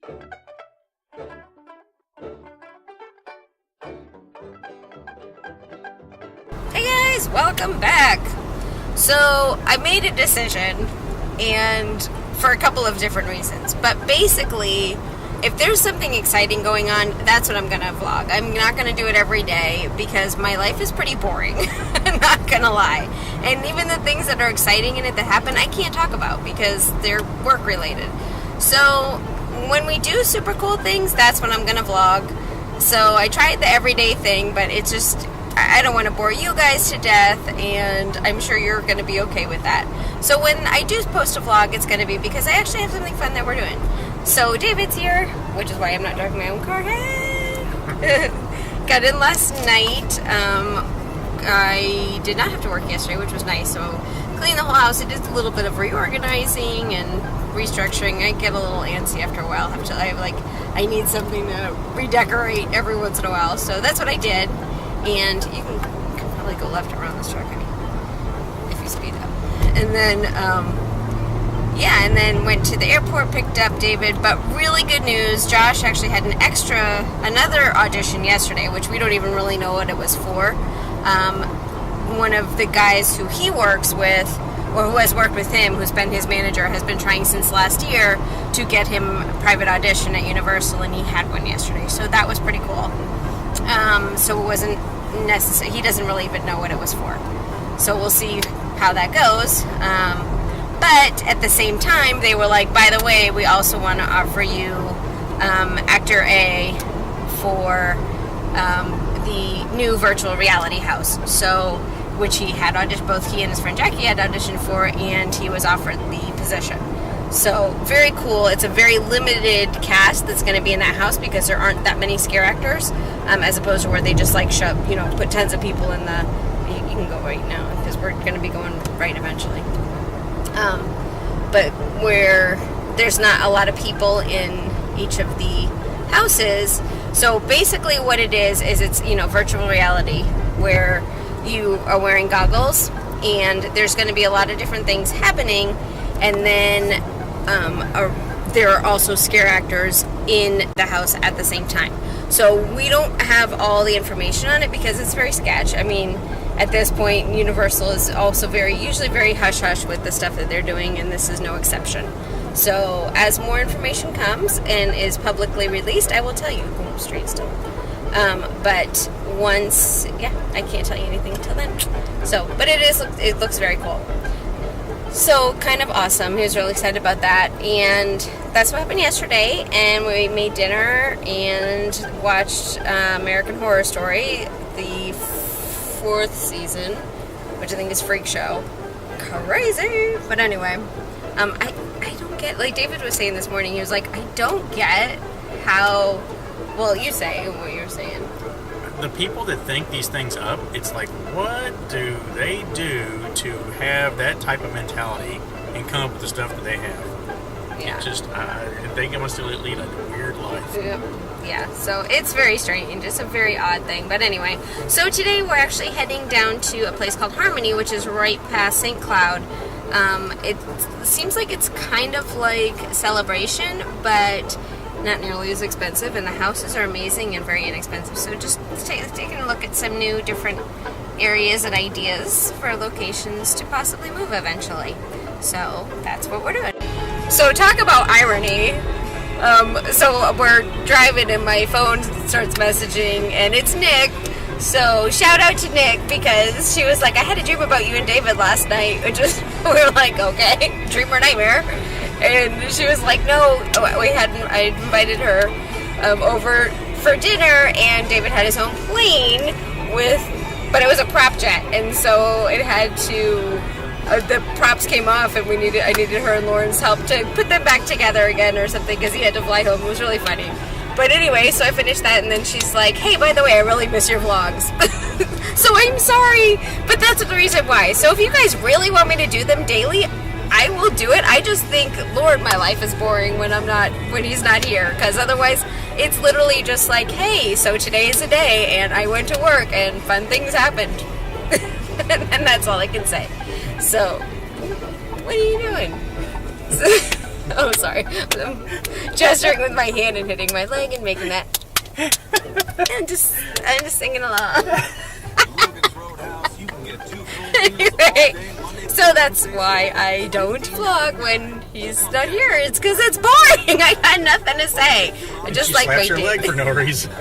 Hey guys, welcome back. So I made a decision, and for a couple of different reasons, but basically if there's something exciting going on, that's what I'm gonna vlog. I'm not gonna do it every day because my life is pretty boring. I'm not gonna lie. And even the things that are exciting in it that happen, I can't talk about because they're work related. So when we do super cool things, that's when I'm gonna vlog. So I tried the everyday thing, but it's just, I don't want to bore you guys to death, and I'm sure you're going to be okay with that. So when I do post a vlog, it's going to be because I actually have something fun that we're doing. So David's here, which is why I'm not driving my own car. Hey! Got in last night. I did not have to work yesterday, which was nice. So cleaned the whole house. I did a little bit of reorganizing and restructuring. I get a little antsy after a while. I need something to redecorate every once in a while. So that's what I did. And you can probably go left around this truck, if you speed up. And then, and then went to the airport, picked up David. But really good news, Josh actually had another audition yesterday, which we don't even really know what it was for. One of the guys who he works with, or who has worked with him, who's been his manager, has been trying since last year to get him a private audition at Universal, and he had one yesterday. So that was pretty cool. So it wasn't necessary. He doesn't really even know what it was for. So we'll see how that goes. But at the same time, they were like, by the way, we also want to offer you Actor A for the new virtual reality house. So, which he had auditioned, both he and his friend Jackie had auditioned for, and he was offered the position. So, very cool. It's a very limited cast that's going to be in that house because there aren't that many scare actors, as opposed to where they just put tons of people in the, you can go right now because we're going to be going right eventually. But where there's not a lot of people in each of the houses. So basically what it is it's, virtual reality where you are wearing goggles and there's going to be a lot of different things happening, and then there are also scare actors in the house at the same time. So we don't have all the information on it because it's very sketch. I mean, at this point, Universal is also usually very hush-hush with the stuff that they're doing, and this is no exception. So as more information comes and is publicly released, I will tell you. Boom, straight still. But once, I can't tell you anything until then. So, but it looks very cool. So, kind of awesome. He was really excited about that. And that's what happened yesterday. And we made dinner and watched American Horror Story, the 4th season, which I think is Freak Show. Crazy! But anyway, I don't get, like David was saying this morning, he was like, I don't get how, well, you say what you're saying. The people that think these things up, it's like, what do they do to have that type of mentality and come up with the stuff that they have? Yeah. They must lead a weird life. Yeah, so it's very strange. It's a very odd thing. But anyway, so today we're actually heading down to a place called Harmony, which is right past St. Cloud. It seems like it's kind of like Celebration, but not nearly as expensive, and the houses are amazing and very inexpensive. So just taking a look at some new different areas and ideas for locations to possibly move eventually. So that's what we're doing. So talk about irony. So we're driving and my phone starts messaging and it's Nick. So shout out to Nick because she was like, I had a dream about you and David last night. We were like, okay, dream or nightmare. And she was like, no, I invited her over for dinner, and David had his own plane but it was a prop jet, and so it had to, the props came off, and I needed her and Lauren's help to put them back together again or something, because he had to fly home. It was really funny. But anyway, so I finished that, and then she's like, hey, by the way, I really miss your vlogs. So I'm sorry, but that's the reason why. So if you guys really want me to do them daily, I will do it. I just think, Lord, my life is boring when he's not here, because otherwise it's literally just like, hey, so today is a day, and I went to work, and fun things happened. And that's all I can say. So, what are you doing? Oh, sorry. I'm gesturing with my hand and hitting my leg and making that. I'm just singing along. Anyway, so that's why I don't vlog when he's not here. It's because it's boring. I got nothing to say. I just like my your leg daily, for no reason.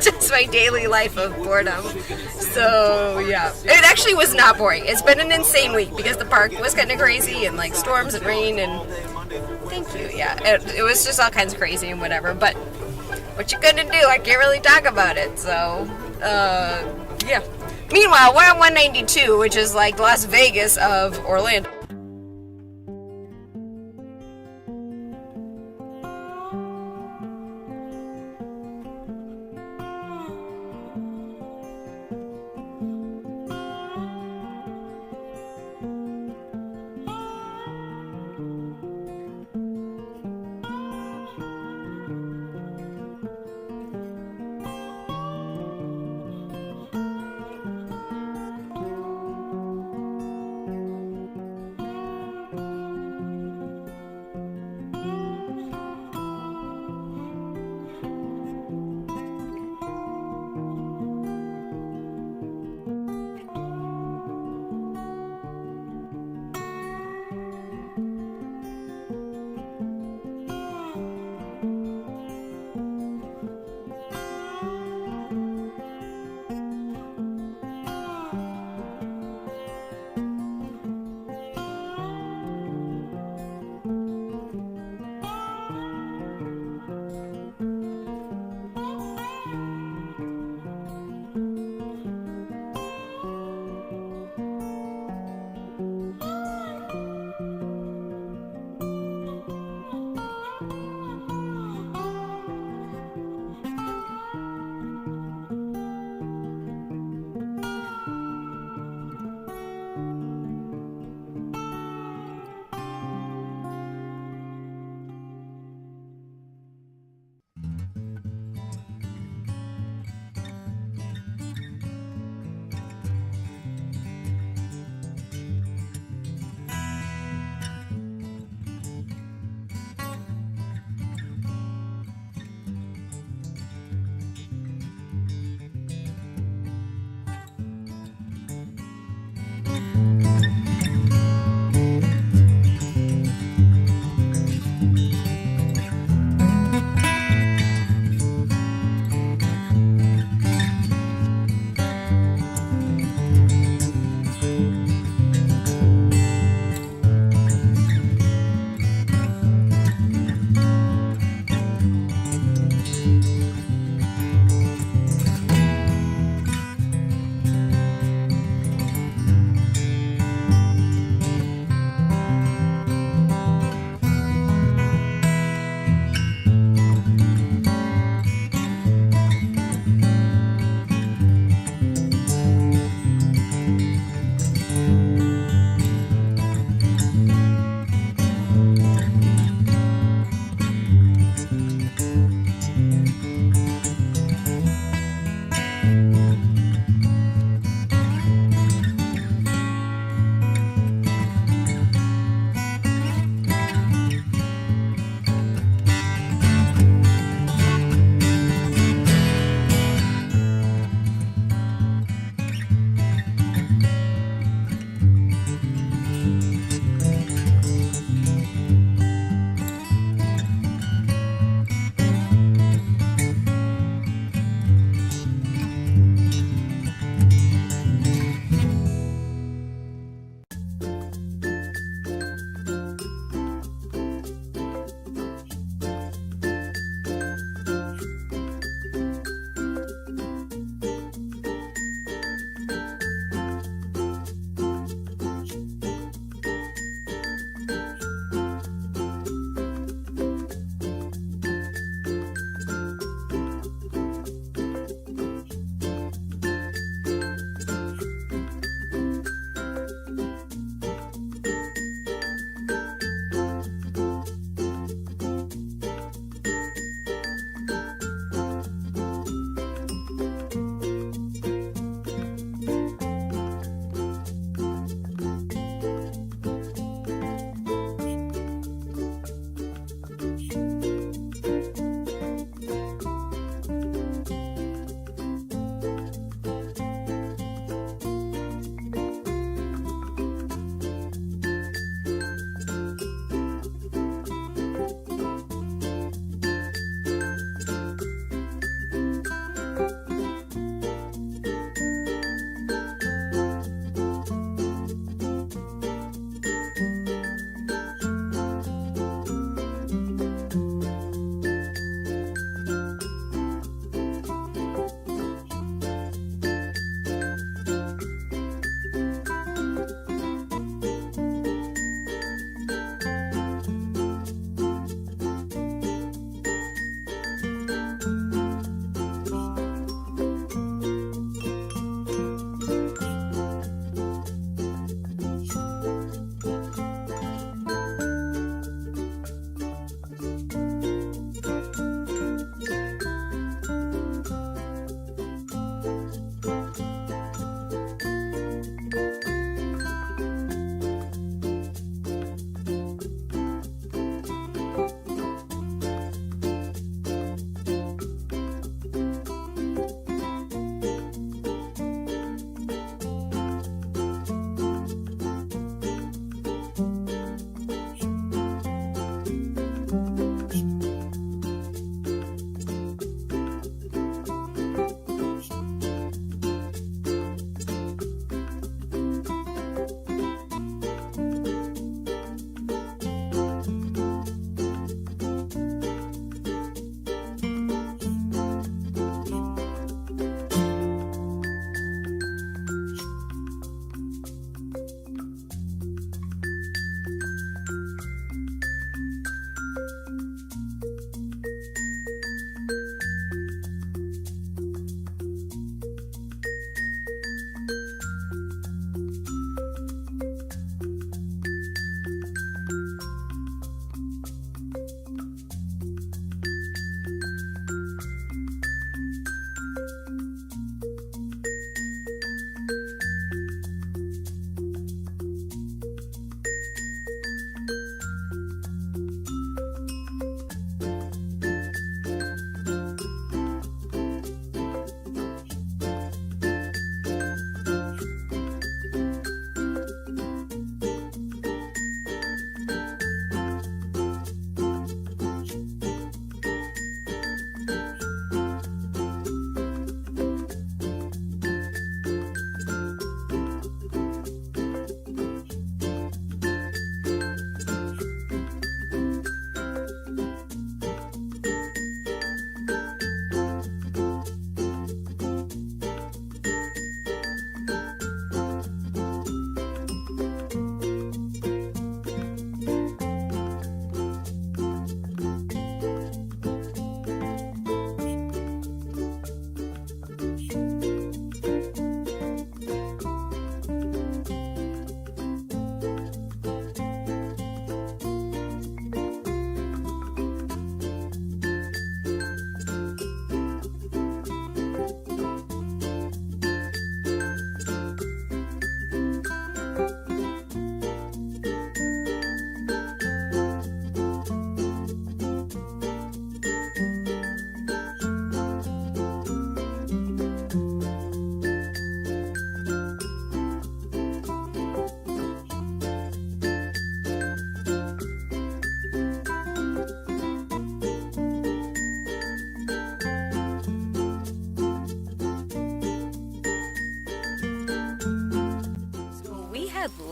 just my daily life of boredom. So yeah, it actually was not boring. It's been an insane week because the park was kind of crazy and like storms and rain and. Thank you. Yeah, it was just all kinds of crazy and whatever. But what you gonna do? I can't really talk about it. So yeah. Meanwhile, we're at 192, which is like Las Vegas of Orlando.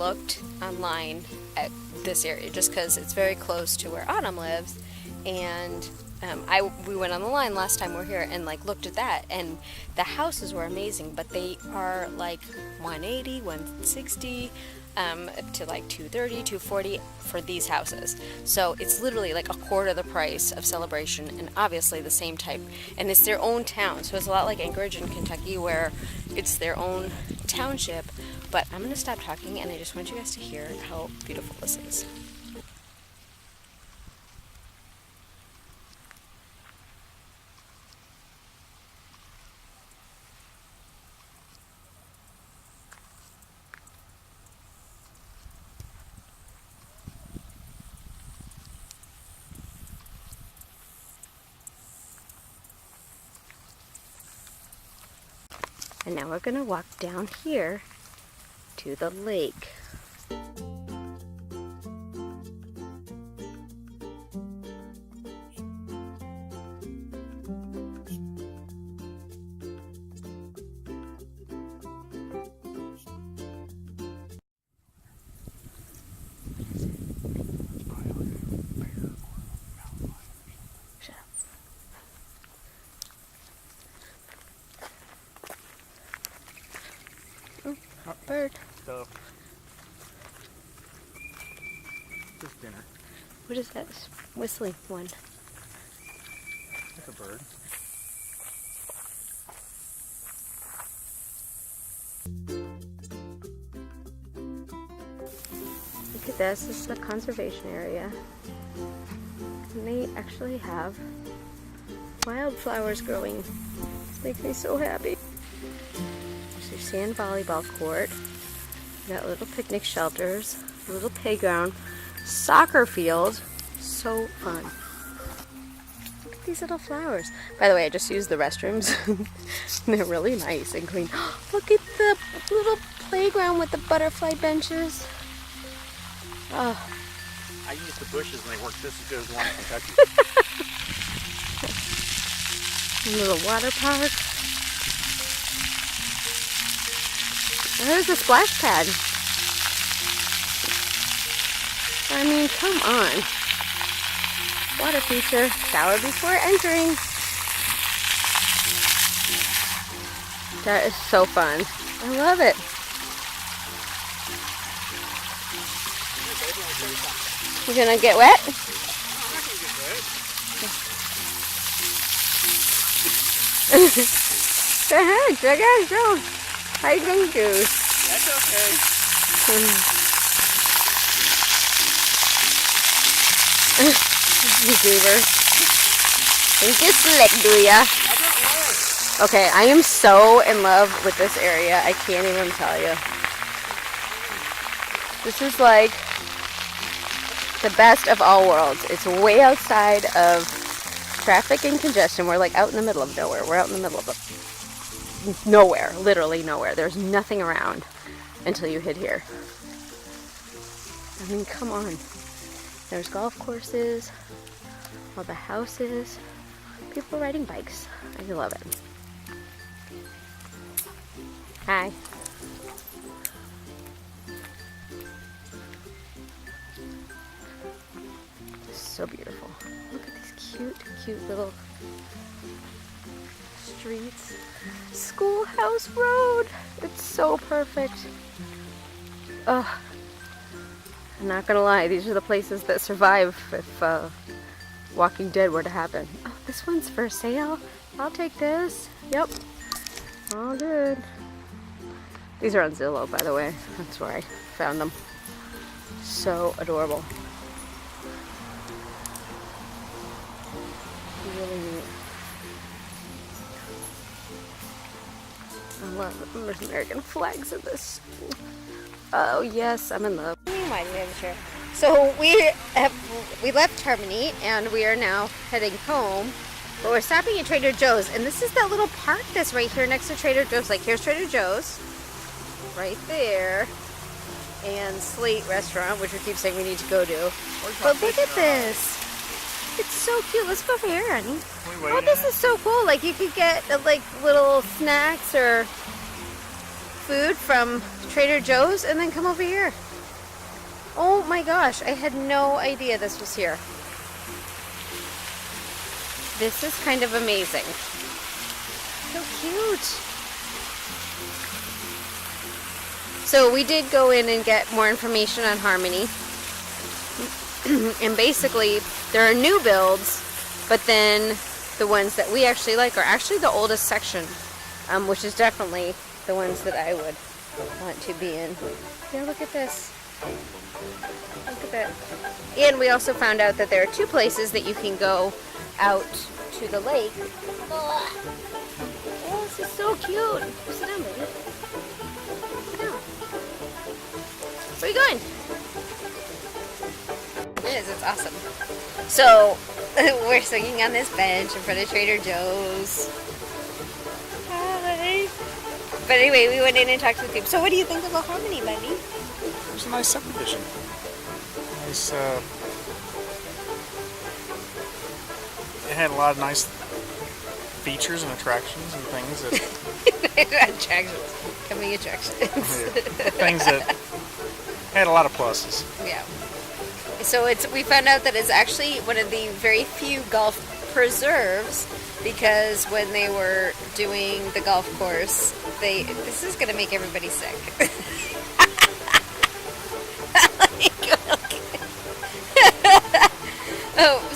looked online at this area just because it's very close to where Autumn lives, and we went on the line last time we were here and like looked at that, and the houses were amazing, but they are like 180, 160 to like 230, 240 for these houses. So it's literally like a quarter the price of Celebration, and obviously the same type, and it's their own town. So it's a lot like Anchorage in Kentucky where it's their own township. But I'm going to stop talking, and I just want you guys to hear how beautiful this is. And now we're going to walk down here to the lake. Bird. Stuff. Just dinner. What is that whistling one? That's a bird. Look at this. This is the conservation area. And they actually have wildflowers growing. This makes me so happy. There's your sand volleyball court. You got little picnic shelters, a little playground, soccer field. So fun. Look at these little flowers. By the way, I just used the restrooms. They're really nice and clean. Look at the little playground with the butterfly benches. Oh. I use the bushes and they work just as good as the one in Kentucky. A little water park. There's a splash pad. I mean, come on. Water feature. Shower before entering. That is so fun. I love it. You gonna get wet? I'm not gonna get wet. Go ahead, check out Joe. Hiking juice. That's okay. You goober. Think you slick, do ya? Okay, I am so in love with this area. I can't even tell you. This is like the best of all worlds. It's way outside of traffic and congestion. We're like out in the middle of nowhere. We're out in the middle of nowhere, literally nowhere. There's nothing around until you hit here. I mean, come on. There's golf courses, all the houses, people riding bikes. I love it. Hi. So beautiful. Look at these cute little streets. Schoolhouse Road. It's so perfect. Ugh. I'm not gonna lie, these are the places that survive if Walking Dead were to happen. Oh, this one's for sale. I'll take this. Yep. All good. These are on Zillow, by the way. That's where I found them. So adorable. Really neat. I love it. There's American flags in this. Oh yes, I'm in love. Why do we have a chair? So we left Harmony and we are now heading home. But we're stopping at Trader Joe's, and this is that little park that's right here next to Trader Joe's. Like, here's Trader Joe's, right there, and Slate Restaurant, which we keep saying we need to go to. But look at this. It's so cute. Let's go over here, honey. Oh, this is so cool. Like, you could get, like, little snacks or food from Trader Joe's and then come over here. Oh my gosh, I had no idea this was here. This is kind of amazing. So cute. So we did go in and get more information on Harmony. And basically, there are new builds, but then the ones that we actually like are actually the oldest section, which is definitely the ones that I would want to be in. Yeah, look at this. Look at that. And we also found out that there are 2 places that you can go out to the lake. Oh, this is so cute. Sit down, baby. Sit down. Where are you going? It is. It's awesome. So, we're sitting on this bench in front of Trader Joe's. Hi. But anyway, we went in and talked to the people. So what do you think of the Harmony, buddy? It was a nice subdivision. Nice, it had a lot of nice features and attractions and things that... Attractions. Coming attractions. Things that had a lot of pluses. Yeah. So we found out that it's actually one of the very few golf preserves, because when they were doing the golf course, this is going to make everybody sick.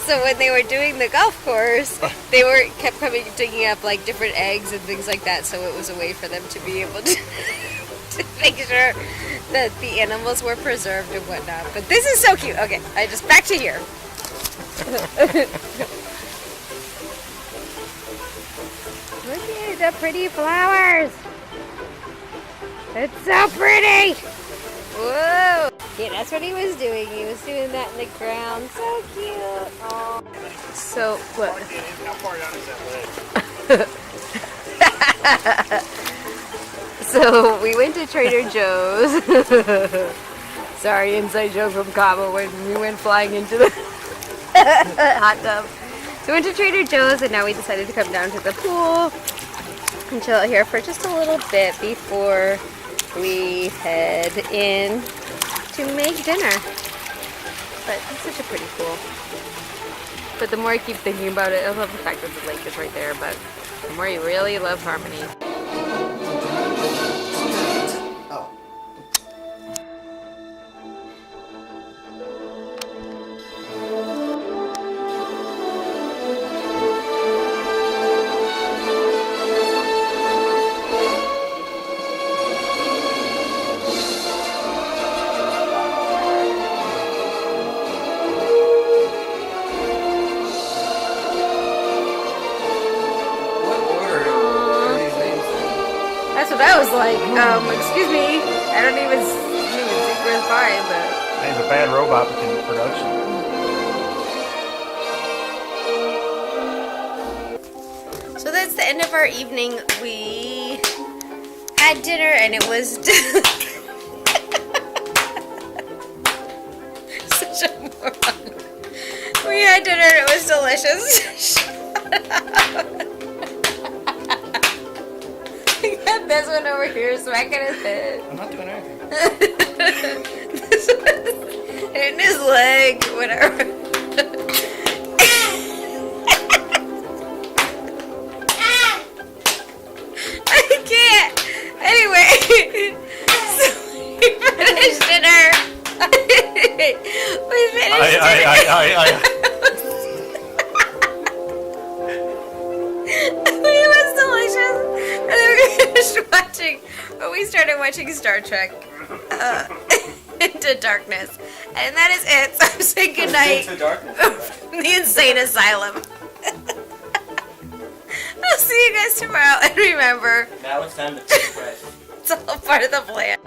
So when they were doing the golf course, they kept digging up like different eggs and things like that, so it was a way for them to be able to make sure that the animals were preserved and whatnot. But this is so cute. Okay, back to here. Look at the pretty flowers. It's so pretty. Whoa. Yeah, that's what he was doing. He was doing that in the ground. So cute. Aww. So, what? How far down is that ledge? So, we went to Trader Joe's. Sorry, inside joke from Cabo when we went flying into the hot tub. So, we went to Trader Joe's, and now we decided to come down to the pool and chill out here for just a little bit before we head in to make dinner. But it's such a pretty pool. But the more I keep thinking about it, I love the fact that the lake is right there, but the more you really love Harmony. That's what I was like. Excuse me. I don't even think we're fine, but... He's a bad robot in production. So that's the end of our evening. We had dinner and it was such a moron. We had dinner and it was delicious. Shut up. I got this one over here smacking his head. I'm not doing anything. This one in his leg, whatever. I can't. Anyway, so we finished dinner. We finished dinner. It was delicious. And then we finished watching, but we started watching Star Trek Into Darkness. And that is it. So I'm saying goodnight from the insane asylum. I'll see you guys tomorrow. And remember, now it's time to take a breath. It's all part of the plan.